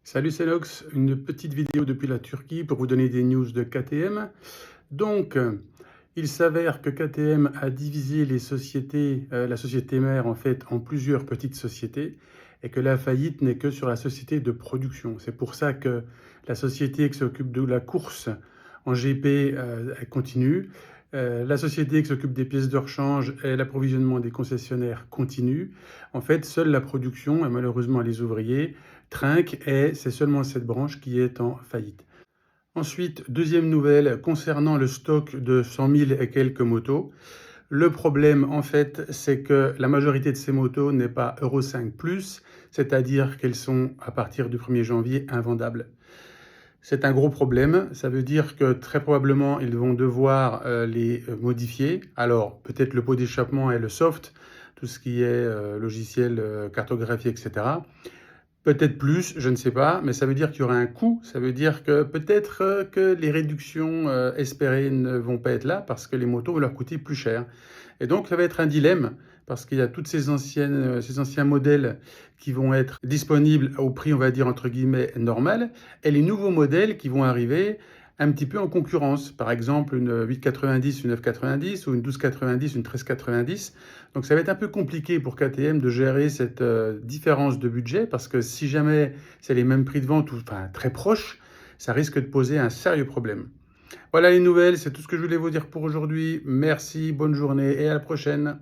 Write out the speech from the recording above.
Salut, c'est Nox, une petite vidéo depuis la Turquie pour vous donner des news de KTM. Donc, il s'avère que KTM a divisé les sociétés, la société mère en fait, en plusieurs petites sociétés et que la faillite n'est que sur la société de production. C'est pour ça que la société qui s'occupe de la course en GP elle continue. La société qui s'occupe des pièces de rechange et l'approvisionnement des concessionnaires continue. En fait, seule la production et malheureusement les ouvriers trinquent et c'est seulement cette branche qui est en faillite. Ensuite, deuxième nouvelle concernant le stock de 100 000 et quelques motos. Le problème, en fait, c'est que la majorité de ces motos n'est pas Euro 5+, c'est-à-dire qu'elles sont, à partir du 1er janvier, invendables. C'est un gros problème, ça veut dire que très probablement, ils vont devoir les modifier. Alors, peut-être le pot d'échappement et le soft, tout ce qui est logiciel, cartographie, etc. Peut-être plus, je ne sais pas, mais ça veut dire qu'il y aura un coût. Ça veut dire que peut-être que les réductions espérées ne vont pas être là parce que les motos vont leur coûter plus cher. Et donc, ça va être un dilemme parce qu'il y a toutes ces anciens modèles qui vont être disponibles au prix, on va dire, entre guillemets, normal, et les nouveaux modèles qui vont arriver un petit peu en concurrence. Par exemple, une 890, une 990 ou une 1290, une 1390. Donc ça va être un peu compliqué pour KTM de gérer cette différence de budget parce que si jamais c'est les mêmes prix de vente ou enfin très proches, ça risque de poser un sérieux problème. Voilà les nouvelles, c'est tout ce que je voulais vous dire pour aujourd'hui. Merci, bonne journée et à la prochaine.